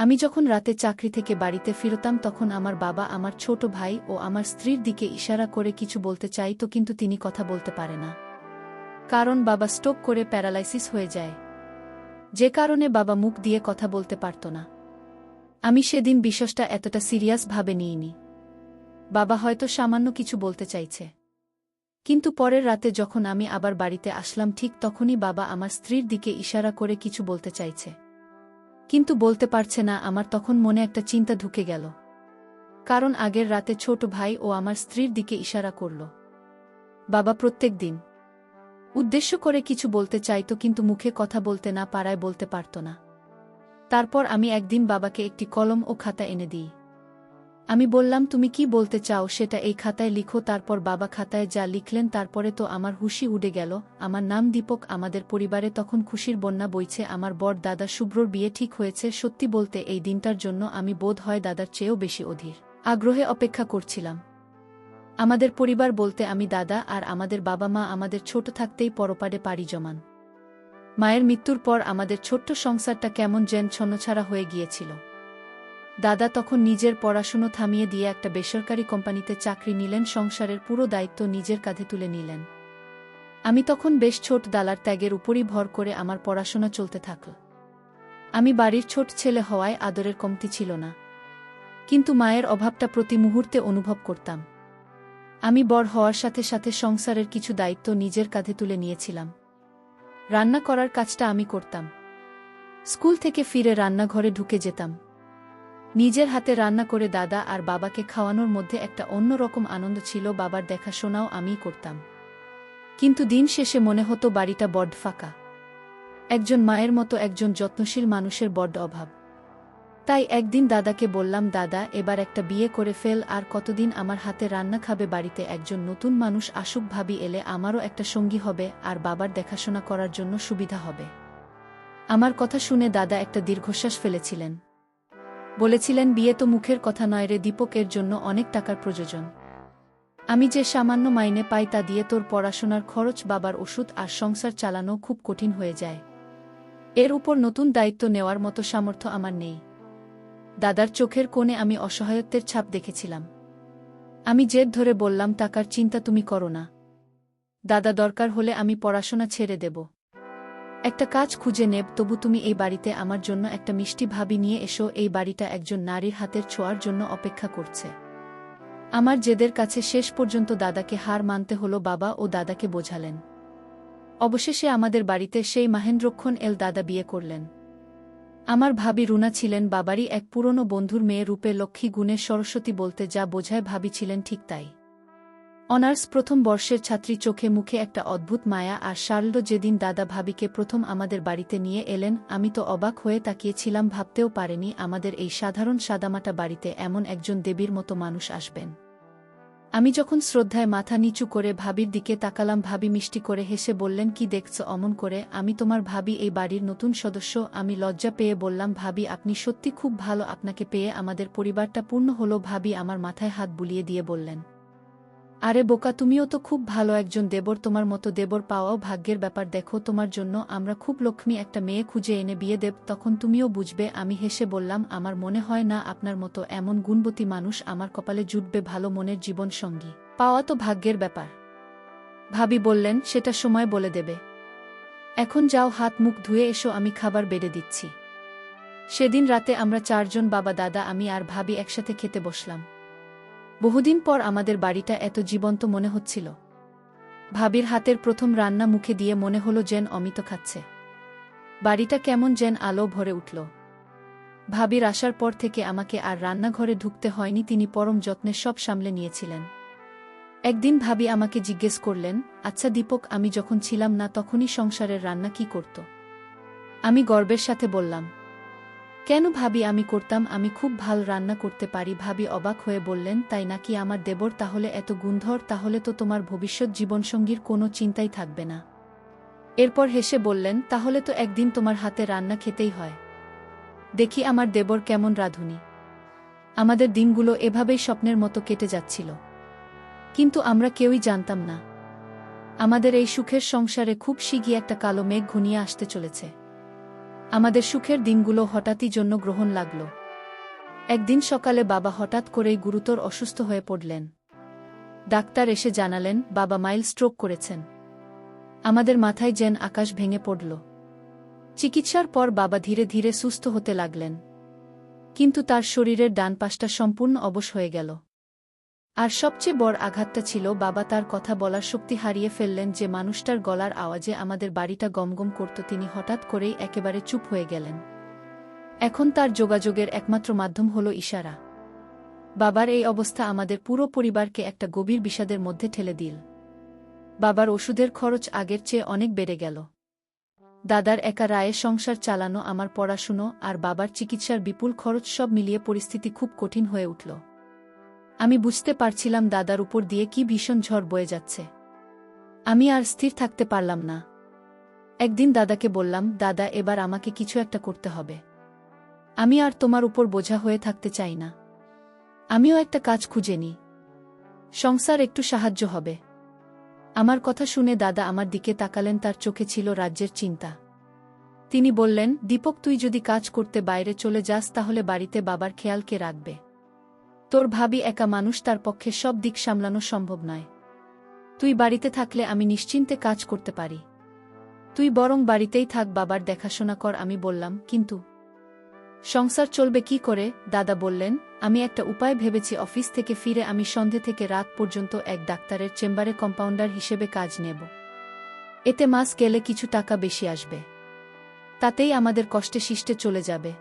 আমি যখন রাতে চাকরি থেকে বাড়িতে ফিরতাম তখন আমার বাবা আমার ছোট ভাই ও আমার স্ত্রীর দিকে ইশারা করে কিছু বলতে চাইতো, কিন্তু তিনি কথা বলতে পারে না। কারণ বাবা স্ট্রোক করে প্যারালাইসিস হয়ে যায়, যে কারণে বাবা মুখ দিয়ে কথা বলতে পারত না। আমি সেদিন বিষয়টা এতটা সিরিয়াস ভাবে নিইনি। বাবা হয়তো সামান্য কিছু বলতে চাইছে। কিন্তু পরের রাতে যখন আমি আবার বাড়িতে আসলাম ঠিক তখনই বাবা আমার স্ত্রীর দিকে ইশারা করে কিছু বলতে চাইছে, কিন্তু বলতে পারছে না। আমার তখন মনে একটা চিন্তা ঢুকে গেল, কারণ আগের রাতে ছোট ভাই ও আমার স্ত্রীর দিকে ইশারা করল। বাবা প্রত্যেক দিন উদ্দেশ্য করে কিছু বলতে চাইতো, কিন্তু মুখে কথা বলতে না পারায় বলতে পারত না। তারপর আমি একদিন বাবাকে একটি কলম ও খাতা এনে দিই। আমি বললাম, তুমি কি বলতে চাও সেটা এই খাতায় লিখো। তারপর বাবা খাতায় যা লিখলেন তারপরে তো আমার হুঁশি উড়ে গেল। আমার নাম দীপক। আমাদের পরিবারে তখন খুশির বন্যা বইছে। আমার বড় দাদা শুভ্রর বিয়ে ঠিক হয়েছে। সত্যি বলতে এই দিনটার জন্য আমি বোধ হয় দাদার চেয়েও বেশি অধীর আগ্রহে অপেক্ষা করছিলাম। আমাদের পরিবার বলতে আমি, দাদা আর আমাদের বাবা মা আমাদের ছোট থাকতেই পরপারে পাড়ি জমান। মায়ের মৃত্যুর পর আমাদের ছোট্ট সংসারটা কেমন যেন ছন্নছাড়া হয়ে গিয়েছিল। দাদা তখন নিজের পড়াশুনো থামিয়ে দিয়ে একটা বেসরকারি কোম্পানিতে চাকরি নিলেন, সংসারের পুরো দায়িত্ব নিজের কাঁধে তুলে নিলেন। আমি তখন বেশ ছোট, দালার ত্যাগের উপরই ভর করে আমার পড়াশোনা চলতে থাকল। আমি বাড়ির ছোট ছেলে হওয়ায় আদরের কমতি ছিল না, কিন্তু মায়ের অভাবটা প্রতি মুহূর্তে অনুভব করতাম। আমি বড় হওয়ার সাথে সাথে সংসারের কিছু দায়িত্ব নিজের কাঁধে তুলে নিয়েছিলাম। রান্না করার কাজটা আমি করতাম। স্কুল থেকে ফিরে রান্নাঘরে ঢুকে যেতাম। নিজের হাতে রান্না করে দাদা আর বাবাকে খাওয়ানোর মধ্যে একটা অন্যরকম আনন্দ ছিল। বাবার দেখাশোনাও আমিই করতাম। কিন্তু দিন শেষে মনে হতো বাড়িটা বড্ড ফাঁকা। একজন মায়ের মতো একজন যত্নশীল মানুষের বড্ড অভাব। তাই একদিন দাদাকে বললাম, দাদা এবার একটা বিয়ে করে ফেল, আর কতদিন আমার হাতে রান্না খাবে? বাড়িতে একজন নতুন মানুষ আসুক, ভাবি এলে আমারও একটা সঙ্গী হবে আর বাবার দেখাশোনা করার জন্য সুবিধা হবে। আমার কথা শুনে দাদা একটা দীর্ঘশ্বাস ফেলেছিলেন। বলেছিলেন, বিয়ে তো মুখের কথা নয় রে দীপক, এর জন্য অনেক টাকার প্রয়োজন। আমি যে সামান্য মাইনে পাই তা দিয়ে তোর পড়াশোনার খরচ, বাবার ওষুধ আর সংসার চালানো খুব কঠিন হয়ে যায়। এর উপর নতুন দায়িত্ব নেওয়ার মতো সামর্থ্য আমার নেই। দাদার চোখের কোণে আমি অসহায়ত্বের ছাপ দেখেছিলাম। আমি জেদ ধরে বললাম, টাকার চিন্তা তুমি করো না দাদা, দরকার হলে আমি পড়াশোনা ছেড়ে দেব, একটা কাজ খুঁজে নেব, তবু তুমি এই বাড়িতে আমার জন্য একটা মিষ্টি ভাবি নিয়ে এসো। এই বাড়িটা একজন নারীর হাতের ছোঁয়ার জন্য অপেক্ষা করছে। আমার জেদের কাছে শেষ পর্যন্ত দাদাকে হার মানতে হলো। বাবা ও দাদাকে বোঝালেন। অবশেষে আমাদের বাড়িতে সেই মাহেন্দ্রক্ষণ এল দাদা বিয়ে করলেন। আমার ভাবি রুনা ছিলেন বাবারই এক পুরনো বন্ধুর মেয়ে, রূপে লক্ষ্মী, গুণে সরস্বতী, বলতে যা বোঝায় ভাবি ছিলেন ঠিক তাই। অনার্স প্রথম বর্ষের ছাত্রী, চোখে মুখে একটা অদ্ভুত মায়া আর সারল্য। যেদিন দাদা ভাবিকে প্রথম আমাদের বাড়িতে নিয়ে এলেন আমি তো অবাক হয়ে তাকিয়েছিলাম। ভাবতেও পারিনি আমাদের এই সাধারণ সাদামাটা বাড়িতে এমন একজন দেবীর মতো মানুষ আসবেন। আমি যখন শ্রদ্ধায় মাথা নিচু করে ভাবির দিকে তাকালাম, ভাবি মিষ্টি করে হেসে বললেন, কি দেখছ অমন করে? আমি তোমার ভাবি, এই বাড়ির নতুন সদস্য। আমি লজ্জা পেয়ে বললাম, ভাবি আপনি সত্যি খুব ভালো, আপনাকে পেয়ে আমাদের পরিবারটা পূর্ণ হলো। ভাবি আমার মাথায় হাত বুলিয়ে দিয়ে বললেন, আরে বোকা, তুমিও তো খুব ভালো একজন দেবর, তোমার মতো দেবর পাওয়াও ভাগ্যের ব্যাপার। দেখো তোমার জন্য আমরা খুব লক্ষ্মী একটা মেয়ে খুঁজে এনে বিয়ে দেব, তখন তুমিও বুঝবে। আমি হেসে বললাম, আমার মনে হয় না আপনার মতো এমন গুণবতী মানুষ আমার কপালে জুটবে। ভালো মনের জীবন সঙ্গী পাওয়া তো ভাগ্যের ব্যাপার। ভাবি বললেন, সেটা সময় বলে দেবে, এখন যাও হাত মুখ ধুয়ে এসো, আমি খাবার বেড়ে দিচ্ছি। সেদিন রাতে আমরা চারজন, বাবা, দাদা, আমি আর ভাবি একসাথে খেতে বসলাম। বহুদিন পর আমাদের বাড়িটা এত জীবন্ত মনে হচ্ছিল। ভাবির হাতের প্রথম রান্না মুখে দিয়ে মনে হলো যেন অমিত খাচ্ছে। বাড়িটা কেমন যেন আলো ভরে উঠল। ভাবির আসার পর থেকে আমাকে আর রান্নাঘরে ঢুকতে হয়নি, তিনি পরম যত্নে সব সামলে নিয়েছিলেন। একদিন ভাবি আমাকে জিজ্ঞেস করলেন, আচ্ছা দীপক, আমি যখন ছিলাম না তখনই সংসারের রান্না কি করত? আমি গর্বের সাথে বললাম, কেন ভাবি, আমি করতাম, আমি খুব ভালো রান্না করতে পারি। ভাবি অবাক হয়ে বললেন, তাই নাকি? আমার দেবর তাহলে এত গুণধর, তাহলে তো তোমার ভবিষ্যৎ জীবনসঙ্গীর কোনো চিন্তাই থাকবে না। এরপর হেসে বললেন, তাহলে তো একদিন তোমার হাতে রান্না খেতেই হয়। দেখি আমার দেবর কেমন রাঁধুনি। আমাদের দিনগুলো এভাবেই স্বপ্নের মতো কেটে যাচ্ছিল, কিন্তু আমরা কেউই জানতাম না আমাদের এই সুখের সংসারে খুব শিগগিরই একটা কালো মেঘ ঘনিয়ে আসতে চলেছে। আমাদের সুখের দিনগুলো হঠাৎই জন্য গ্রহণ লাগল। একদিন সকালে বাবা হঠাৎ করেই গুরুতর অসুস্থ হয়ে পড়লেন। ডাক্তার এসে জানালেন বাবা মাইল্ড স্ট্রোক করেছেন। আমাদের মাথায় যেন আকাশ ভেঙে পড়ল। চিকিৎসার পর বাবা ধীরে ধীরে সুস্থ হতে লাগলেন, কিন্তু তার শরীরের ডান পাশটা সম্পূর্ণ অবশ হয়ে গেল। আর সবচেয়ে বড় আঘাতটা ছিল বাবা তার কথা বলার শক্তি হারিয়ে ফেললেন। যে মানুষটার গলার আওয়াজে আমাদের বাড়িটা গমগম করত, তিনি হঠাৎ করেই একেবারে চুপ হয়ে গেলেন। এখন তার যোগাযোগের একমাত্র মাধ্যম হল ইশারা। বাবার এই অবস্থা আমাদের পুরো পরিবারকে একটা গভীর বিষাদের মধ্যে ঠেলে দিল। বাবার ওষুধের খরচ আগের চেয়ে অনেক বেড়ে গেল। দাদার একা রায়ে সংসার চালানো, আমার পড়াশুনো আর বাবার চিকিৎসার বিপুল খরচ, সব মিলিয়ে পরিস্থিতি খুব কঠিন হয়ে উঠল। আমি বুঝতে পারছিলাম দাদার উপর দিয়ে কি ভীষণ ঝড় বয়ে যাচ্ছে। আমি আর স্থির থাকতে পারলাম না। একদিন দাদাকে বললাম, দাদা, এবার আমাকে কিছু একটা করতে হবে। আমি আর তোমার উপর বোঝা হয়ে থাকতে চাই না। আমিও একটা কাজ খুঁজে নিই, সংসার একটু সাহায্য হবে। আমার কথা শুনে দাদা আমার দিকে তাকালেন, তার চোখে ছিল রাজ্যের চিন্তা। তিনি বললেন, দীপক, তুই যদি কাজ করতে বাইরে চলে যাস তাহলে বাড়িতে বাবার খেয়াল কে রাখবে? তোর ভাবি একা মানুষ, তার পক্ষে সব দিক সামলানো সম্ভব নয়। তুই বাড়িতে থাকলে আমি নিশ্চিন্তে কাজ করতে পারি। তুই বরং বাড়িতেই থাক, বাবার দেখাশোনা কর। আমি বললাম, কিন্তু সংসার চলবে কি করে? দাদা বললেন, আমি একটা উপায় ভেবেছি। অফিস থেকে ফিরে আমি সন্ধে থেকে রাত পর্যন্ত এক ডাক্তারের চেম্বারে কম্পাউন্ডার হিসেবে কাজ নেব। এতে মাস গেলে কিছু টাকা বেশি আসবে, তাতেই আমাদের কষ্টে শিষ্টে চলে যাবে।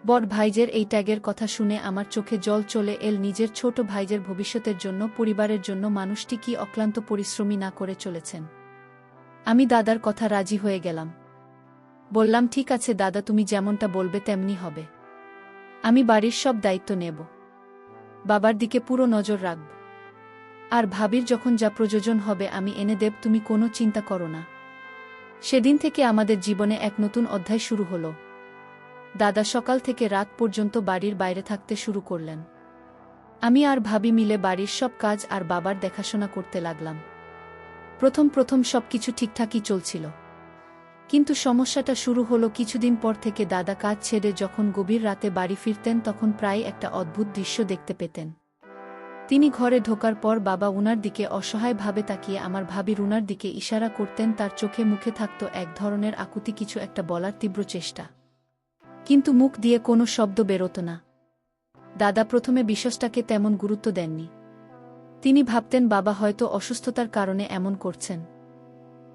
বড় ভাইজের এই ট্যাগের কথা শুনে আমার চোখে জল চলে এল। নিজের ছোট ভাইজের ভবিষ্যতের জন্য, পরিবারের জন্য মানুষটি কি অক্লান্ত পরিশ্রমী না করে চলেছেন। আমি দাদার কথা রাজি হয়ে গেলাম। বললাম, ঠিক আছে দাদা, তুমি যেমনটা বলবে তেমনি হবে। আমি বাড়ির সব দায়িত্ব নেব, বাবার দিকে পুরো নজর রাখব, আর ভাবির যখন যা প্রয়োজন হবে আমি এনে দেব, তুমি কোনো চিন্তা করো না। সেদিন থেকে আমাদের জীবনে এক নতুন অধ্যায় শুরু হলো। দাদা সকাল থেকে রাত পর্যন্ত বাড়ির বাইরে থাকতে শুরু করলেন। আমি আর ভাবি মিলে বাড়ির সব কাজ আর বাবার দেখাশোনা করতে লাগলাম। প্রথম সবকিছু ঠিকঠাকই চলছিল, কিন্তু সমস্যাটা শুরু হলো কিছুদিন পর থেকে। দাদা কাজ ছেড়ে যখন গভীর রাতে বাড়ি ফিরতেন তখন প্রায় একটা অদ্ভুত দৃশ্য দেখতে পেতেন। তিনি ঘরে ঢোকার পর বাবা উনার দিকে অসহায়ভাবে তাকিয়ে আমার ভাবি রুনার দিকে ইশারা করতেন। তার চোখে মুখে থাকত এক ধরনের আকুতি, কিছু একটা বলার তীব্র চেষ্টা, কিন্তু মুখ দিয়ে কোনো শব্দ বেরোত না। দাদা প্রথমে বিষয়টাকে তেমন গুরুত্ব দেননি। তিনি ভাবতেন বাবা হয়তো অসুস্থতার কারণে এমন করছেন।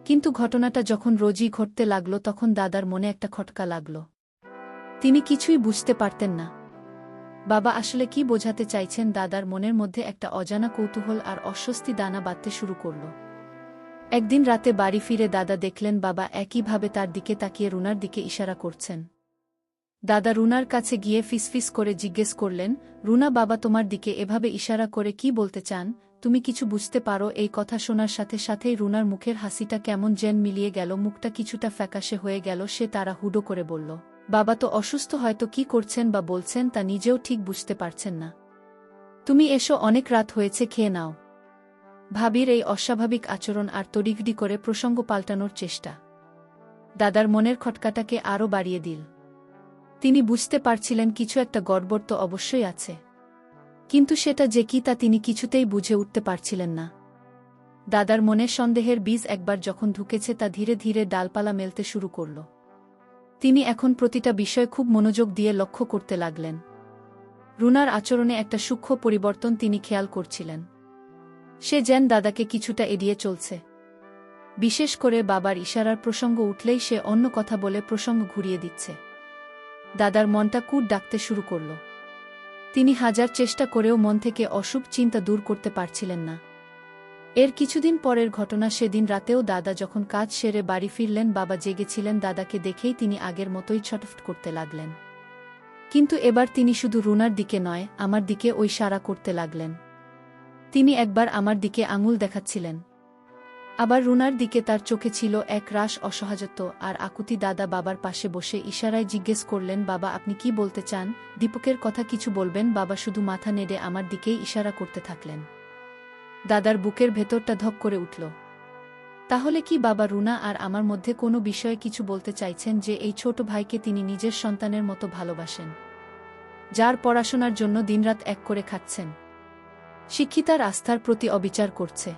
কিন্তু ঘটনাটা যখন রোজই ঘটতে লাগল তখন দাদার মনে একটা খটকা লাগল। তিনি কিছুই বুঝতে পারতেন না বাবা আসলে কি বোঝাতে চাইছেন। দাদার মনের মধ্যে একটা অজানা কৌতূহল আর অস্বস্তি দানা বাঁধতে শুরু করল। একদিন রাতে বাড়ি ফিরে দাদা দেখলেন বাবা একইভাবে তার দিকে তাকিয়ে রুনার দিকে ইশারা করছেন। দাদা রুনার কাছে গিয়ে ফিসফিস করে জিজ্ঞেস করলেন, রুনা, বাবা তোমার দিকে এভাবে ইশারা করে কি বলতে চান? তুমি কিছু বুঝতে পারো? এই কথা শোনার সাথে সাথেই রুনার মুখের হাসিটা কেমন যেন মিলিয়ে গেল, মুখটা কিছুটা ফ্যাকাশে হয়ে গেল। সে তাড়াহুড়ো করে বলল, বাবা তো অসুস্থ, হয়তো কি করছেন বা বলছেন তা নিজেও ঠিক বুঝতে পারছেন না। তুমি এসো, অনেক রাত হয়েছে, খেয়ে নাও। ভাবির এই অস্বাভাবিক আচরণ আর তড়িঘড়ি করে প্রসঙ্গ পাল্টানোর চেষ্টা দাদার মনের খটকাটাকে আরও বাড়িয়ে দিল। তিনি বুঝতে পারছিলেন কিছু একটা গড়বড় তো অবশ্যই আছে, কিন্তু সেটা যে কি তা তিনি কিছুতেই বুঝে উঠতে পারছিলেন না। দাদার মনে সন্দেহের বীজ একবার যখন ঢুকেছে তা ধীরে ধীরে ডালপালা মেলতে শুরু করল। তিনি এখন প্রতিটা বিষয় খুব মনোযোগ দিয়ে লক্ষ্য করতে লাগলেন। রুনার আচরণে একটা সূক্ষ্ম পরিবর্তন তিনি খেয়াল করছিলেন। সে যেন দাদাকে কিছুটা এড়িয়ে চলছে। বিশেষ করে বাবার ইশারার প্রসঙ্গ উঠলেই সে অন্য কথা বলে প্রসঙ্গ ঘুরিয়ে দিচ্ছে। দাদার মনটা কুট ডাকতে শুরু করল। তিনি হাজার চেষ্টা করেও মন থেকে অশুভ চিন্তা দূর করতে পারছিলেন না। এর কিছুদিন পরের ঘটনা, সেদিন রাতেও দাদা যখন কাজ সেরে বাড়ি ফিরলেন বাবা জেগেছিলেন। দাদাকে দেখেই তিনি আগের মতোই ছটফট করতে লাগলেন, কিন্তু এবার তিনি শুধু রুনার দিকে নয় আমার দিকে ওই ইশারা করতে লাগলেন। তিনি একবার আমার দিকে আঙুল দেখাচ্ছিলেন, আবার রুনার দিকে। তার চোখে ছিল এক রাশ অসহায়ত্ব আর আকুতি। দাদা বাবার পাশে বসে ইশারায় জিজ্ঞেস করলেন, বাবা আপনি কি বলতে চান? দীপকের কথা কিছু বলবেন? বাবা শুধু মাথা নেড়ে আমার দিকেই ইশারা করতে থাকলেন। দাদার বুকের ভেতরটা ধক করে উঠল। তাহলে কি বাবা রুনা আর আমার মধ্যে কোনো বিষয়ে কিছু বলতে চাইছেন যে এই ছোট ভাইকে তিনি নিজের সন্তানের মতো ভালোবাসেন, যার পড়াশোনার জন্য দিনরাত এক করে খাচ্ছেন, শিক্ষিতার আস্থার প্রতি অবিচার করছে?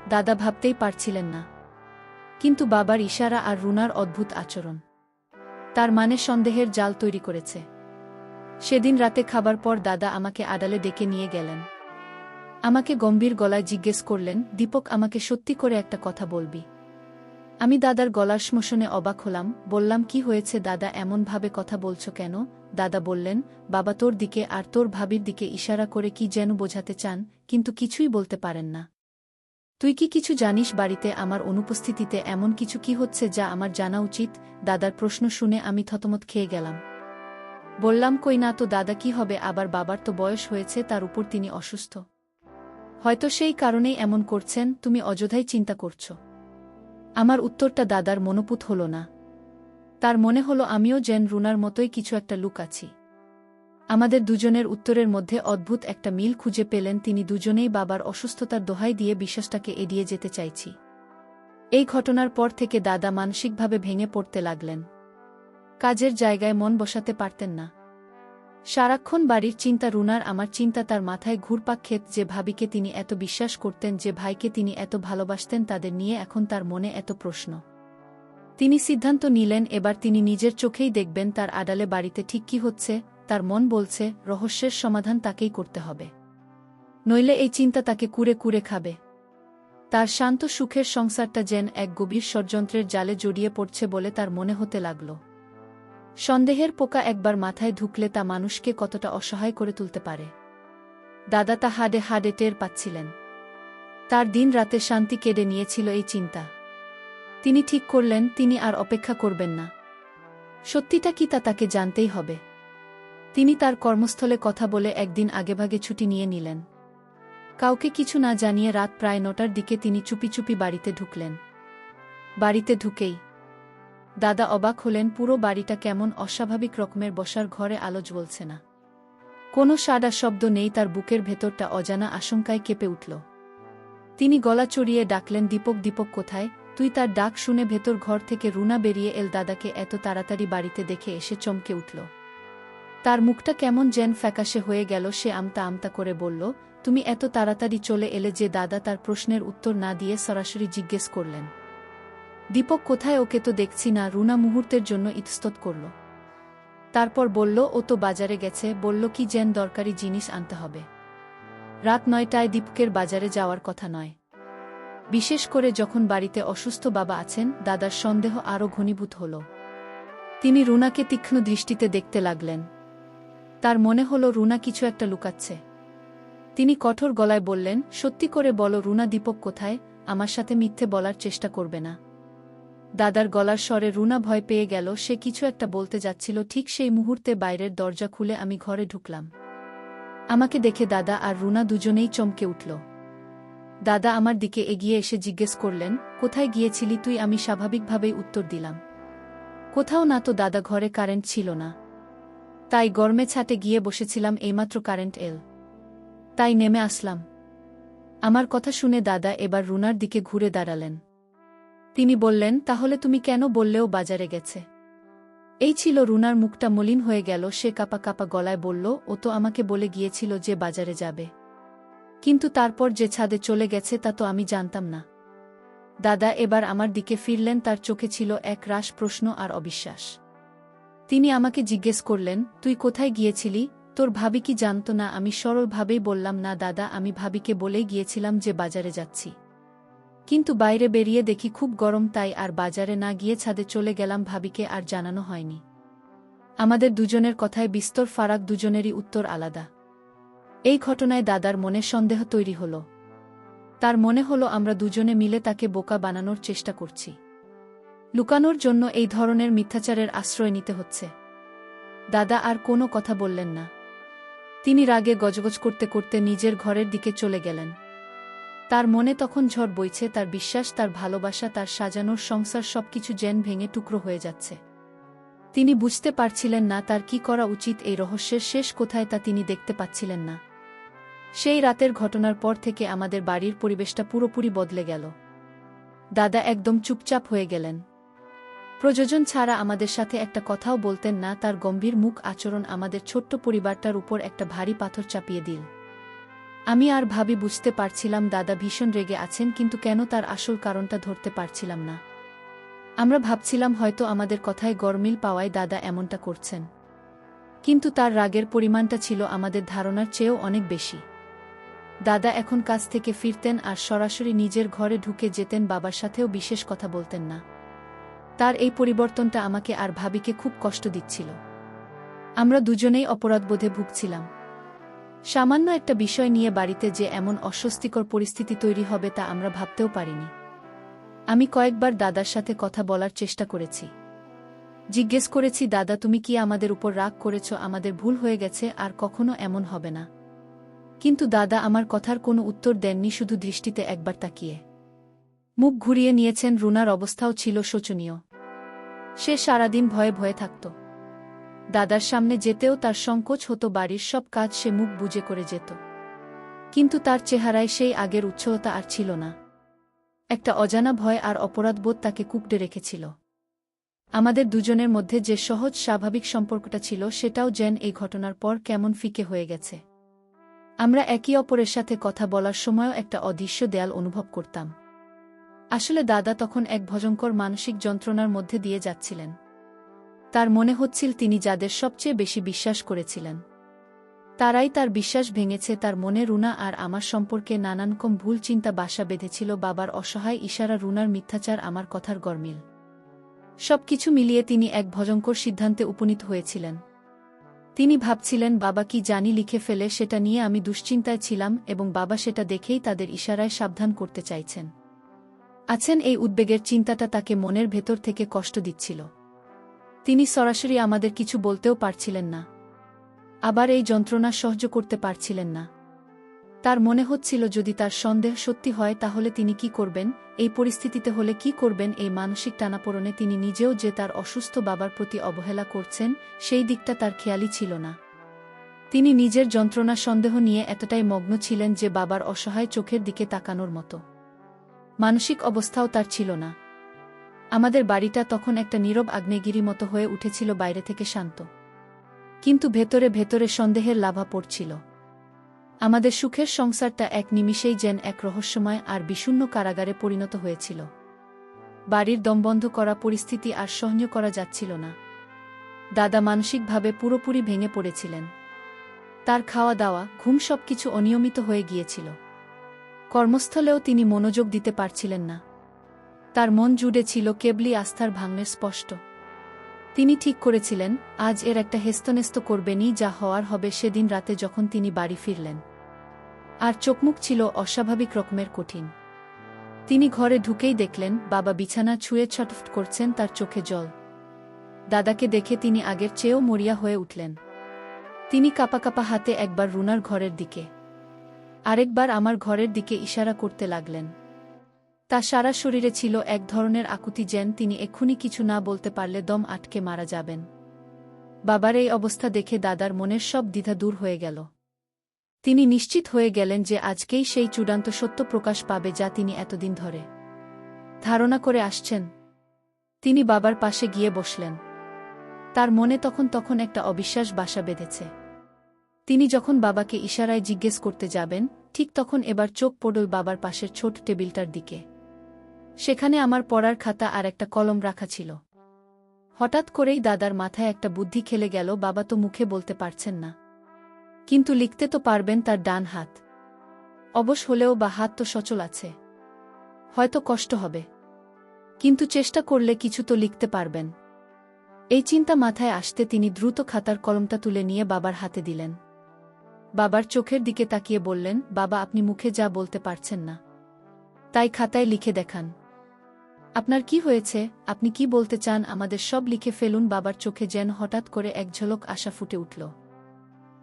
দাদা ভাবতেই পারছিলেন না। কিন্তু বাবার ইশারা আর রুনার অদ্ভুত আচরণ তার মানে সন্দেহের জাল তৈরি করেছে। সেদিন রাতে খাবার পর দাদা আমাকে আড়ালে ডেকে নিয়ে গেলেন। আমাকে গম্ভীর গলায় জিজ্ঞেস করলেন, দীপক, আমাকে সত্যি করে একটা কথা বলবি? আমি দাদার গলার শ্মশনে অবাক হলাম। বললাম, কি হয়েছে দাদা, এমনভাবে কথা বলছো কেন? দাদা বললেন, বাবা তোর দিকে আর তোর ভাবির দিকে ইশারা করে কি যেন বোঝাতে চান, কিন্তু কিছুই বলতে পারেন না। তুই কি কিছু জানিস বাড়িতে আমার অনুপস্থিতিতে এমন কিছু কি হচ্ছে যা আমার জানা উচিত? দাদার প্রশ্ন শুনে আমি থতমত খেয়ে গেলাম। বললাম, কই না তো দাদা, কি হবে আবার, বাবার তো বয়স হয়েছে, তার উপর তিনি অসুস্থ। হয়তো সেই কারণেই এমন করছেন, তুমি অযথাই চিন্তা করছো। আমার উত্তরটা দাদার মনোপুত হল না। তার মনে হলো আমিও যেন রুনার মতোই কিছু একটা লুকাচ্ছি। আমাদের দুজনের উত্তরের মধ্যে অদ্ভুত একটা মিল খুঁজে পেলেন। তিনি দুজনেই বাবার অসুস্থতার দোহাই দিয়ে বিশ্বাসটাকে এড়িয়ে যেতে চাইছি। এই ঘটনার পর থেকে দাদা মানসিকভাবে ভেঙে পড়তে লাগলেন। কাজের জায়গায় মন বসাতে পারতেন না। সারাক্ষণ বাড়ির চিন্তা, রুনার, আমার চিন্তা। তার মাথায় ঘুরপাক খেত যে ভাবিকে তিনি এত বিশ্বাস করতেন, যে ভাইকে তিনি এত ভালোবাসতেন, তাদের নিয়ে এখন তার মনে এত প্রশ্ন। তিনি সিদ্ধান্ত নিলেন এবার তিনি নিজের চোখেই দেখবেন তার আড়ালে বাড়িতে ঠিক কি হচ্ছে। তার মন বলছে রহস্যের সমাধান তাকেই করতে হবে, নইলে এই চিন্তা তাকে কুরে কুরে খাবে। তার শান্ত সুখের সংসারটা যেন এক গভীর ষড়যন্ত্রের জালে জড়িয়ে পড়ছে বলে তার মনে হতে লাগল। সন্দেহের পোকা একবার মাথায় ঢুকলে তা মানুষকে কতটা অসহায় করে তুলতে পারে, দাদা তা হাড়ে হাড়ে টের পাচ্ছিলেন। তার দিন রাতে শান্তি কেড়ে নিয়েছিল এই চিন্তা। তিনি ঠিক করলেন তিনি আর অপেক্ষা করবেন না। সত্যিটা কি তা তাকে জানতেই হবে। তিনি তার কর্মস্থলে কথা বলে একদিন আগেভাগে ছুটি নিয়ে নিলেন। কাউকে কিছু না জানিয়ে রাত প্রায় ৯টার দিকে তিনি চুপি চুপি বাড়িতে ঢুকলেন। বাড়িতে ঢুকেই দাদা অবাক হলেন, পুরো বাড়িটা কেমন অস্বাভাবিক রকমের, বসার ঘরে আলো জ্বলছে না, কোনো সাড়া শব্দ নেই। তার বুকের ভেতরটা অজানা আশঙ্কায় কেঁপে উঠল। তিনি গলা চড়িয়ে ডাকলেন, দীপক, দীপক কোথায় তুই? তার ডাক শুনে ভেতর ঘর থেকে রুনা বেরিয়ে এল। দাদাকে এত তাড়াতাড়ি বাড়িতে দেখে এসে চমকে উঠল। তার মুখটা কেমন যেন ফ্যাকাশে হয়ে গেল। সে আমতা আমতা করে বলল, তুমি এত তাড়াতাড়ি চলে এলে যে? দাদা তার প্রশ্নের উত্তর না দিয়ে সরাসরি জিজ্ঞেস করলেন, দীপক কোথায়? ওকে তো দেখছি না। রুনা মুহূর্তের জন্য ইতস্তত করল, তারপর বলল, ও তো বাজারে গেছে। বলল কি যেন দরকারি জিনিস আনতে হবে। রাত ৯টায় দীপকের বাজারে যাওয়ার কথা নয়, বিশেষ করে যখন বাড়িতে অসুস্থ বাবা আছেন। দাদার সন্দেহ আরও ঘনীভূত হল। তিনি রুনাকে তীক্ষ্ণ দৃষ্টিতে দেখতে লাগলেন। তার মনে হল রুনা কিছু একটা লুকাচ্ছে। তিনি কঠোর গলায় বললেন, সত্যি করে বলো রুনা, দীপক কোথায়? আমার সাথে মিথ্যে বলার চেষ্টা করবে না। দাদার গলার স্বরে রুনা ভয় পেয়ে গেল। সে কিছু একটা বলতে যাচ্ছিল, ঠিক সেই মুহূর্তে বাইরের দরজা খুলে আমি ঘরে ঢুকলাম। আমাকে দেখে দাদা আর রুনা দুজনেই চমকে উঠল। দাদা আমার দিকে এগিয়ে এসে জিজ্ঞেস করলেন, কোথায় গিয়েছিলি তুই? আমি স্বাভাবিকভাবেই উত্তর দিলাম, কোথাও না তো দাদা, ঘরে কারেন্ট ছিল না, তাই গরমে ছাটে গিয়ে বসেছিলাম, এইমাত্র কারেন্ট এল, তাই নেমে আসলাম। আমার কথা শুনে দাদা এবার রুনার দিকে ঘুরে দাঁড়ালেন। তিনি বললেন, তাহলে তুমি কেন বললেও বাজারে গেছে? এই ছিল। রুনার মুখটা মলিন হয়ে গেল। সে কাপা কাপা গলায় বলল, ও তো আমাকে বলে গিয়েছিল যে বাজারে যাবে, কিন্তু তারপর যে ছাদে চলে গেছে তা তো আমি জানতাম না। দাদা এবার আমার দিকে ফিরলেন। তার চোখে ছিল এক রাশ প্রশ্ন আর অবিশ্বাস। তিনি আমাকে জিজ্ঞেস করলেন, তুই কোথায় গিয়েছিলি? তোর ভাবি কি জানত না? আমি সরলভাবেই বললাম, না দাদা, আমি ভাবিকে বলেই গিয়েছিলাম যে বাজারে যাচ্ছি, কিন্তু বাইরে বেরিয়ে দেখি খুব গরম, তাই আর বাজারে না গিয়ে ছাদে চলে গেলাম। ভাবিকে আর জানানো হয়নি। আমাদের দুজনের কথায় বিস্তর ফারাক, দুজনেরই উত্তর আলাদা। এই ঘটনায় দাদার মনে সন্দেহ তৈরি হল। তার মনে হলো আমরা দুজনে মিলে তাকে বোকা বানানোর চেষ্টা করছি, লুকানোর জন্য এই ধরনের মিথ্যাচারের আশ্রয় নিতে হচ্ছে। দাদা আর কোনো কথা বললেন না। তিনি রাগে গজগজ করতে করতে নিজের ঘরের দিকে চলে গেলেন। তার মনে তখন ঝড় বইছে। তার বিশ্বাস, তার ভালোবাসা, তার সাজানোর সংসার সবকিছু যেন ভেঙে টুকরো হয়ে যাচ্ছে। তিনি বুঝতে পারছিলেন না তার কি করা উচিত। এই রহস্যের শেষ কোথায় তা তিনি দেখতে পাচ্ছিলেন না। সেই রাতের ঘটনার পর থেকে আমাদের বাড়ির পরিবেশটা পুরোপুরি বদলে গেল। দাদা একদম চুপচাপ হয়ে গেলেন। প্রযোজন ছাড়া আমাদের সাথে একটা কথাও বলতেন না। তার গম্ভীর মুখ আচরণ আমাদের ছোট্ট পরিবারটার উপর একটা ভারী পাথর চাপিয়ে দিল। আমি আর ভাবি বুঝতে পারছিলাম দাদা ভীষণ রেগে আছেন, কিন্তু কেন তার আসল কারণটা ধরতে পারছিলাম না। আমরা ভাবছিলাম হয়তো আমাদের কথায় গরমিল পাওয়ায় দাদা এমনটা করছেন, কিন্তু তার রাগের পরিমাণটা ছিল আমাদের ধারণার চেয়েও অনেক বেশি। দাদা এখন কাজ থেকে ফিরতেন আর সরাসরি নিজের ঘরে ঢুকে যেতেন, বাবার সাথেও বিশেষ কথা বলতেন না। তার এই পরিবর্তনটা আমাকে আর ভাবিকে খুব কষ্ট দিচ্ছিল। আমরা দুজনেই অপরাধবোধে ভুগছিলাম। সামান্য একটা বিষয় নিয়ে বাড়িতে যে এমন অস্বস্তিকর পরিস্থিতি তৈরি হবে তা আমরা ভাবতেও পারিনি। আমি কয়েকবার দাদার সাথে কথা বলার চেষ্টা করেছি। জিজ্ঞেস করেছি, দাদা তুমি কি আমাদের উপর রাগ করেছ? আমাদের ভুল হয়ে গেছে, আর কখনো এমন হবে না। কিন্তু দাদা আমার কথার কোনো উত্তর দেননি, শুধু দৃষ্টিতে একবার তাকিয়ে মুখ ঘুরিয়ে নিয়েছেন। রুনার অবস্থাও ছিল শোচনীয়। সে সারাদিন ভয়ে ভয়ে থাকত। দাদার সামনে যেতেও তার সংকোচ হতো। বাড়ির সব কাজ সে মুখ বুজে করে যেত, কিন্তু তার চেহারায় সেই আগের উচ্ছলতা আর ছিল না। একটা অজানা ভয় আর অপরাধবোধ তাকে কুঁকড়ে রেখেছিল। আমাদের দুজনের মধ্যে যে সহজ স্বাভাবিক সম্পর্কটা ছিল সেটাও যেন এই ঘটনার পর কেমন ফিকে হয়ে গেছে। আমরা একে অপরের সাথে কথা বলার সময়ও একটা অদৃশ্য দেয়াল অনুভব করতাম। আসলে দাদা তখন এক ভয়ঙ্কর মানসিক যন্ত্রণার মধ্যে দিয়ে যাচ্ছিলেন। তার মনে হচ্ছিল তিনি যাদের সবচেয়ে বেশি বিশ্বাস করেছিলেন তারাই তার বিশ্বাস ভেঙেছে। তার মনে রুনা আর আমার সম্পর্কে নানানকম ভুল চিন্তা বাসা বেঁধেছিল। বাবার অসহায় ইশারা, রুনার মিথ্যাচার, আমার কথার গরমিল, সবকিছু মিলিয়ে তিনি এক ভয়ঙ্কর সিদ্ধান্তে উপনীত হয়েছিলেন। তিনি ভাবছিলেন বাবা কি জানি লিখে ফেলে, সেটা নিয়ে আমি দুশ্চিন্তায় ছিলাম, এবং বাবা সেটা দেখেই তাদের ইশারায় সাবধান করতে চাইছেন। এই উদ্বেগের চিন্তাটা তাকে মনের ভেতর থেকে কষ্ট দিচ্ছিল। তিনি সরাসরি আমাদের কিছু বলতেও পারছিলেন না, আবার এই যন্ত্রণা সহ্য করতে পারছিলেন না। তার মনে হচ্ছিল যদি তার সন্দেহ সত্যি হয় তাহলে তিনি কি করবেন, এই পরিস্থিতিতে হলে কি করবেন। এই মানসিক টানাপোড়েনে তিনি নিজেও যে তার অসুস্থ বাবার প্রতি অবহেলা করছেন সেই দিকটা তার খেয়ালই ছিল না। তিনি নিজের যন্ত্রণা সন্দেহ নিয়ে এতটাই মগ্ন ছিলেন যে বাবার অসহায় চোখের দিকে তাকানোর মতো মানসিক অবস্থাও তার ছিল না। আমাদের বাড়িটা তখন একটা নীরব আগ্নেয়গিরি মতো হয়ে উঠেছিল, বাইরে থেকে শান্ত, কিন্তু ভেতরে ভেতরে সন্দেহের লাভা পড়ছিল। আমাদের সুখের সংসারটা এক নিমিষেই যেন এক রহস্যময় আর বিষণ্ণ কারাগারে পরিণত হয়েছিল। বাড়ির দমবন্ধ করা পরিস্থিতি আর সহ্য করা যাচ্ছিল না। দাদা মানসিকভাবে পুরোপুরি ভেঙে পড়েছিলেন। তার খাওয়া দাওয়া, ঘুম সবকিছু অনিয়মিত হয়ে গিয়েছিল। কর্মস্থলেও তিনি মনোযোগ দিতে পারছিলেন না। তার মন জুড়ে ছিল কেবলই আস্থার ভাঙনের স্পষ্ট। তিনি ঠিক করেছিলেন আজ এর একটা হেস্তনেস্ত করবেনই, যা হওয়ার হবে সেদিন রাতে যখন তিনি বাড়ি ফিরলেন। আর চোখমুখ ছিল অস্বাভাবিক রকমের কঠিন। তিনি ঘরে ঢুকেই দেখলেন বাবা বিছানা ছুঁয়ে ছটফট করছেন, তার চোখে জল। দাদাকে দেখে তিনি আগের চেয়েও মরিয়া হয়ে উঠলেন। তিনি কাঁপা কাঁপা হাতে একবার রুনার ঘরের দিকে, আরেকবার আমার ঘরের দিকে ইশারা করতে লাগলেন। তার সারা শরীরে ছিল এক ধরনের আকুতি, যেন তিনি এক্ষুনি কিছু না বলতে পারলে দম আটকে মারা যাবেন। বাবার এই অবস্থা দেখে দাদার মনের সব দ্বিধা দূর হয়ে গেল। তিনি নিশ্চিত হয়ে গেলেন যে আজকেই সেই চূড়ান্ত সত্য প্রকাশ পাবে যা তিনি এতদিন ধরে ধারণা করে আসছেন। তিনি বাবার পাশে গিয়ে বসলেন। তার মনে তখন একটা অবিশ্বাস বাসা বেঁধেছে। তিনি যখন বাবাকে ইশারায় জিজ্ঞেস করতে যাবেন, ঠিক তখন এবার চোখ পড়ল বাবার পাশের ছোট টেবিলটার দিকে। সেখানে আমার পড়ার খাতা আর একটা কলম রাখা ছিল। হঠাৎ করেই দাদার মাথায় একটা বুদ্ধি খেলে গেল। বাবা তো মুখে বলতে পারছেন না, কিন্তু লিখতে তো পারবেন। তার ডান হাত অবশ হলেও বা হাত তো সচল আছে। হয়তো কষ্ট হবে, কিন্তু চেষ্টা করলে কিছু তো লিখতে পারবেন। এই চিন্তা মাথায় আসতে তিনি দ্রুত খাতার কলমটা তুলে নিয়ে বাবার হাতে দিলেন। বাবার চোখের দিকে তাকিয়ে বললেন, বাবা আপনি মুখে যা বলতে পারছেন না তাই খাতায় লিখে দেখান। আপনার কি হয়েছে? আপনি কি বলতে চান? আমাদের সব লিখে ফেলুন। বাবার চোখে যেন হঠাৎ করে এক ঝলক আশা ফুটে উঠল।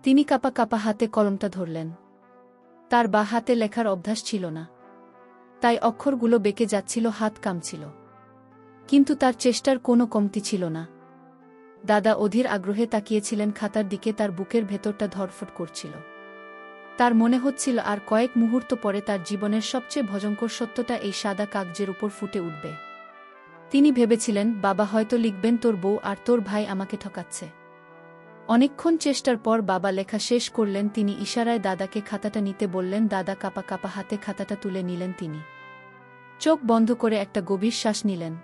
তিনি কাঁপা কাঁপা হাতে কলমটা ধরলেন। তার বা হাতে লেখার অভ্যাস ছিল না, তাই অক্ষরগুলো বেঁকে যাচ্ছিল, হাত কামছিল, কিন্তু তার চেষ্টার কোনো কমতি ছিল না। দাদা অধীর আগ্রহে তাকিয়েছিলেন খাতার দিকে। তার বুকের ভেতরটা ধড়ফড় করছিল। তার মনে হচ্ছিল আর কয়েক মুহূর্ত পরে তার জীবনের সবচেয়ে ভয়ঙ্কর সত্যটা এই সাদা কাগজের উপর ফুটে উঠবে। তিনি ভেবেছিলেন, বাবা হয়তো লিখবেন, তোর বউ আর তোর ভাই আমাকে ঠকাচ্ছে। অনেকক্ষণ চেষ্টার পর বাবা লেখা শেষ করলেন। তিনি ইশারায় দাদাকে খাতাটা নিতে বললেন। দাদা কাঁপা কাঁপা হাতে খাতাটা তুলে নিলেন। তিনি চোখ বন্ধ করে একটা গভীর শ্বাস নিলেন।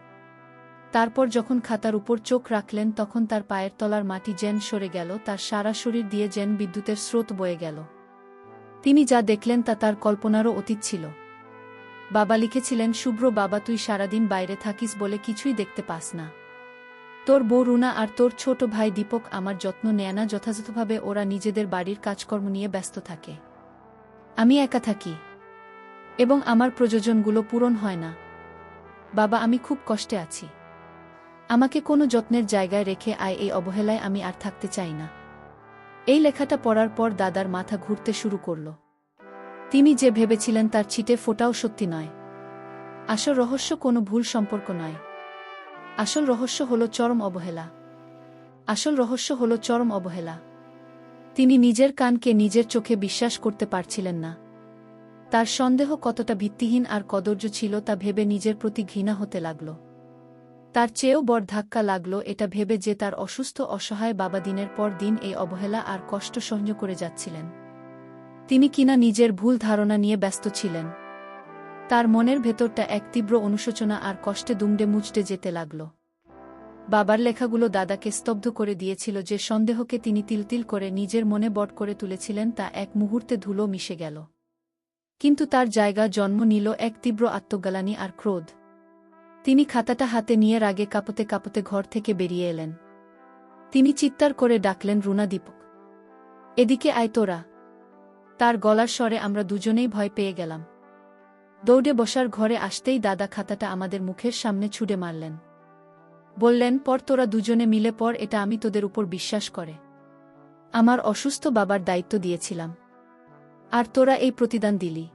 তারপর যখন খাতার উপর চোখ রাখলেন তখন তার পায়ের তলার মাটি যেন সরে গেল, তার সারা শরীর দিয়ে যেন বিদ্যুতের স্রোত বয়ে গেল। তিনি যা দেখলেন তা তার কল্পনারও অতীত ছিল। বাবা লিখেছিলেন, শুভ্র বাবা, তুই সারাদিন বাইরে থাকিস বলে কিছুই দেখতে পাস না। তোর বউ রুনা আর তোর ছোট ভাই দীপক আমার যত্ন নেয় না যথাযথভাবে। ওরা নিজেদের বাড়ির কাজকর্ম নিয়ে ব্যস্ত থাকে। আমি একা থাকি এবং আমার প্রয়োজনগুলো পূরণ হয় না। বাবা, আমি খুব কষ্টে আছি। আমাকে কোনো যত্নের জায়গায় রেখে আয়। এই অবহেলায় আমি আর থাকতে চাই না। এই লেখাটা পড়ার পর দাদার মাথা ঘুরতে শুরু করল। তিনি যে ভেবেছিলেন তার ছিটে ফোটাও সত্যি নয়। আসল রহস্য কোনো ভুল সম্পর্ক নয়। আসল রহস্য হলো চরম অবহেলা। আসল রহস্য হলো চরম অবহেলা। তিনি নিজের কানকে নিজের চোখে বিশ্বাস করতে পারছিলেন না। তার সন্দেহ কতটা ভিত্তিহীন আর কদর্য ছিল তা ভেবে নিজের প্রতি ঘৃণা হতে লাগল। তার চেয়েও বড় ধাক্কা লাগল এটা ভেবে যে তার অসুস্থ অসহায় বাবা দিনের পর দিন এই অবহেলা আর কষ্ট সহ্য করে যাচ্ছিলেন। তিনি কিনা নিজের ভুল ধারণা নিয়ে ব্যস্ত ছিলেন। তার মনের ভেতরটা এক তীব্র অনুশোচনা আর কষ্টে দুমড়ে মুচড়ে যেতে লাগল। বাবার লেখাগুলো দাদাকে স্তব্ধ করে দিয়েছিল। যে সন্দেহকে তিনি তিল করে নিজের মনে বট করে তুলেছিলেন তা এক মুহূর্তে ধুলো মিশে গেল। কিন্তু তার জায়গা জন্ম নিল এক তীব্র আত্মজ্ঞালানি আর ক্রোধ। তিনি খাতাটা হাতে নিয়ে রাগে কাঁপতে কাঁপতে ঘর থেকে বেরিয়ে এলেন। তিনি চিৎকার করে ডাকলেন, রুনা, দীপক, এদিকে আয় তোরা। তার গলার স্বরে আমরা দুজনেই ভয় পেয়ে গেলাম। দৌড়ে বসার ঘরে আসতেই দাদা খাতাটা আমাদের মুখের সামনে ছুঁড়ে মারলেন। বললেন, পর তোরা দুজনে মিলে পর, এটা আমি তোদের উপর বিশ্বাস করে আমার অসুস্থ বাবার দায়িত্ব দিয়েছিলাম, আর তোরা এই প্রতিদান দিলি।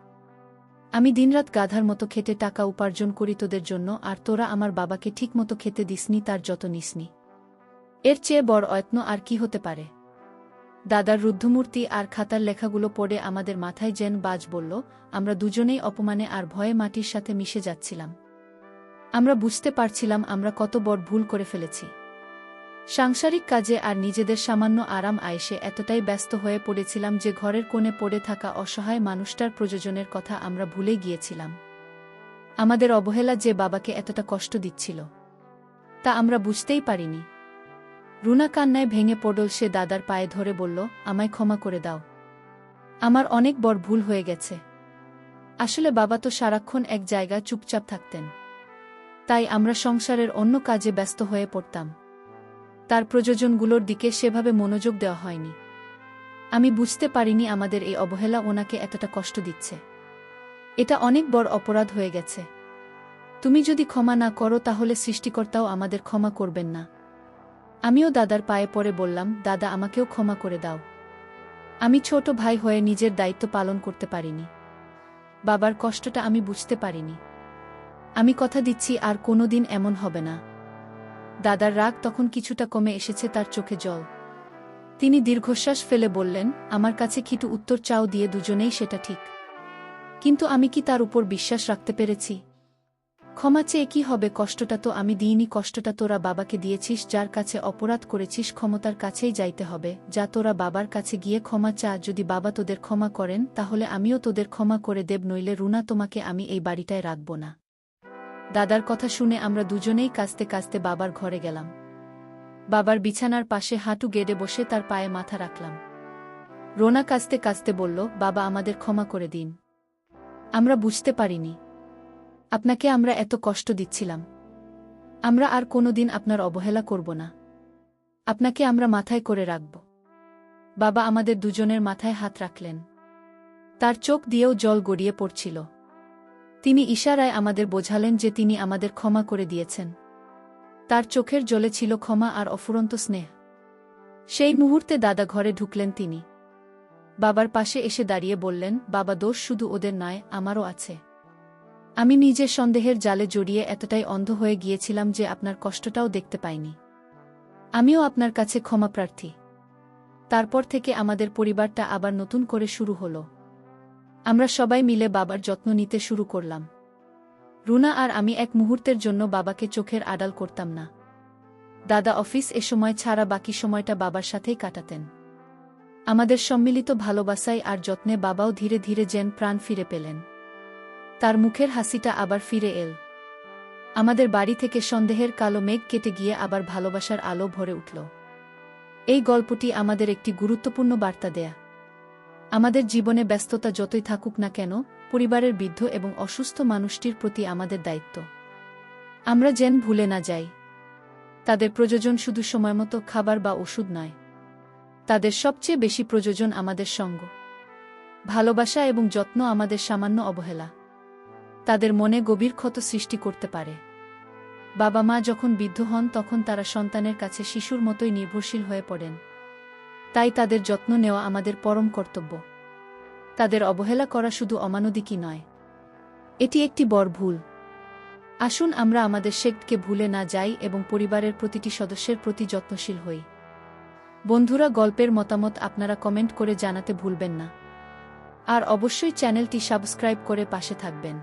আমি দিনরাত গাধার মতো খেটে টাকা উপার্জন করি তোদের জন্য, আর তোরা আমার বাবাকে ঠিকমতো খেতে দিসনি, তার যত নিসনি। এর চেয়ে বড় অয়ত্ন আর কি হতে পারে? দাদার রুদ্ধমূর্তি আর খাতার লেখাগুলো পড়ে আমাদের মাথায় যেন বাজ বলল। আমরা দুজনেই অপমানে আর ভয়ে মাটির সাথে মিশে যাচ্ছিলাম। আমরা বুঝতে পারছিলাম আমরা কত বড় ভুল করে ফেলেছি। সাংসারিক কাজে আর নিজেদের সামান্য আরাম আয়েশে এতটাই ব্যস্ত হয়ে পড়েছিলাম যে ঘরের কোণে পড়ে থাকা অসহায় মানুষটার প্রয়োজনের কথা আমরা ভুলে গিয়েছিলাম। আমাদের অবহেলা যে বাবাকে এতটা কষ্ট দিচ্ছিল তা আমরা বুঝতেই পারিনি। রুনা কান্নায় ভেঙে পড়ল। সে দাদার পায়ে ধরে বলল, আমায় ক্ষমা করে দাও। আমার অনেক বড় ভুল হয়ে গেছে। আসলে বাবা তো সারাক্ষণ এক জায়গায় চুপচাপ থাকতেন, তাই আমরা সংসারের অন্য কাজে ব্যস্ত হয়ে পড়তাম। তার প্রয়োজনগুলোর দিকে সেভাবে মনোযোগ দেওয়া হয়নি। আমি বুঝতে পারিনি আমাদের এই অবহেলা ওনাকে এতটা কষ্ট দিচ্ছে। এটা অনেক বড় অপরাধ হয়ে গেছে। তুমি যদি ক্ষমা না করো তাহলে সৃষ্টিকর্তাও আমাদের ক্ষমা করবেন না। আমিও দাদার পায়ে পড়ে বললাম, দাদা, আমাকেও ক্ষমা করে দাও। আমি ছোট ভাই হয়ে নিজের দায়িত্ব পালন করতে পারিনি। বাবার কষ্টটা আমি বুঝতে পারিনি। আমি কথা দিচ্ছি আর কোনোদিন এমন হবে না। দাদার রাগ তখন কিছুটা কমে এসেছে, তার চোখে জল। তিনি দীর্ঘশ্বাস ফেলে বললেন, আমার কাছে খিটু উত্তর চাও দিয়ে দুজনেই, সেটা ঠিক। কিন্তু আমি কি তার উপর বিশ্বাস রাখতে পেরেছি? ক্ষমা চেয়ে কি হবে? কষ্টটা তো আমি দিইনি, কষ্টটা তোরা বাবাকে দিয়েছিস। যার কাছে অপরাধ করেছিস ক্ষমতার কাছেই যাইতে হবে। যা তোরা বাবার কাছে গিয়ে ক্ষমা চা। যদি বাবা তোদের ক্ষমা করেন তাহলে আমিও তোদের ক্ষমা করে দেব, নইলে রুনা, তোমাকে আমি এই বাড়িটায় রাখব না। দাদার কথা শুনে আমরা দুজনেই কাঁদতে কাঁদতে বাবার ঘরে গেলাম। বাবার বিছানার পাশে হাঁটু গেড়ে বসে তার পায়ে মাথা রাখলাম। রোনা কাঁদতে কাঁদতে বলল, বাবা, আমাদের ক্ষমা করে দিন। আমরা বুঝতে পারিনি আপনাকে আমরা এত কষ্ট দিচ্ছিলাম। আমরা আর কোনোদিন আপনার অবহেলা করব না। আপনাকে আমরা মাথায় করে রাখব। বাবা আমাদের দুজনের মাথায় হাত রাখলেন। তার চোখ দিয়েও জল গড়িয়ে পড়ছিল। তিনি ইশারায় আমাদের বোঝালেন যে তিনি আমাদের ক্ষমা করে দিয়েছেন। তার চোখের জলে ছিল ক্ষমা আর অফুরন্ত স্নেহ। সেই মুহূর্তে দাদা ঘরে ঢুকলেন। তিনি বাবার পাশে এসে দাঁড়িয়ে বললেন, বাবা, দোষ শুধু ওদের নয়, আমারও আছে। আমি নিজের সন্দেহের জালে জড়িয়ে এতটাই অন্ধ হয়ে গিয়েছিলাম যে আপনার কষ্টটাও দেখতে পাইনি। আমিও আপনার কাছে ক্ষমা প্রার্থী। তারপর থেকে আমাদের পরিবারটা আবার নতুন করে শুরু হলো। আমরা সবাই মিলে বাবার যত্ন নিতে শুরু করলাম। রুনা আর আমি এক মুহূর্তের জন্য বাবাকে চোখের আড়াল করতাম না। দাদা অফিস এ সময় ছাড়া বাকি সময়টা বাবার সাথেই কাটাতেন। আমাদের সম্মিলিত ভালোবাসায় আর যত্নে বাবাও ধীরে ধীরে যেন প্রাণ ফিরে পেলেন। তার মুখের হাসিটা আবার ফিরে এল। আমাদের বাড়ি থেকে সন্দেহের কালো মেঘ কেটে গিয়ে আবার ভালোবাসার আলো ভরে উঠল। এই গল্পটি আমাদের একটি গুরুত্বপূর্ণ বার্তা দেয়া। আমাদের জীবনে ব্যস্ততা যতই থাকুক না কেন, পরিবারের বৃদ্ধ এবং অসুস্থ মানুষটির প্রতি আমাদের দায়িত্ব আমরা যেন ভুলে না যাই। তাদের প্রয়োজন শুধু সময়মতো খাবার বা ওষুধ নয়, তাদের সবচেয়ে বেশি প্রয়োজন আমাদের সঙ্গ, ভালোবাসা এবং যত্ন। আমাদের সামান্য অবহেলা তাদের মনে গভীর ক্ষত সৃষ্টি করতে পারে। বাবা মা যখন বৃদ্ধ হন তখন তারা সন্তানের কাছে শিশুর মতোই নির্ভরশীল হয়ে পড়েন। তাই তাদের যত্ন নেওয়া আমাদের পরম কর্তব্য। তাদের অবহেলা করা শুধু অমানবিকই নয়, এটি একটি বড় ভুল। আসুন আমরা আমাদের শেখকে ভুলে না যাই এবং পরিবারের প্রতিটি সদস্যের প্রতি যত্নশীল হই। বন্ধুরা, গল্পের মতামত আপনারা কমেন্ট করে জানাতে ভুলবেন না। আর অবশ্যই চ্যানেলটি সাবস্ক্রাইব করে পাশে থাকবেন।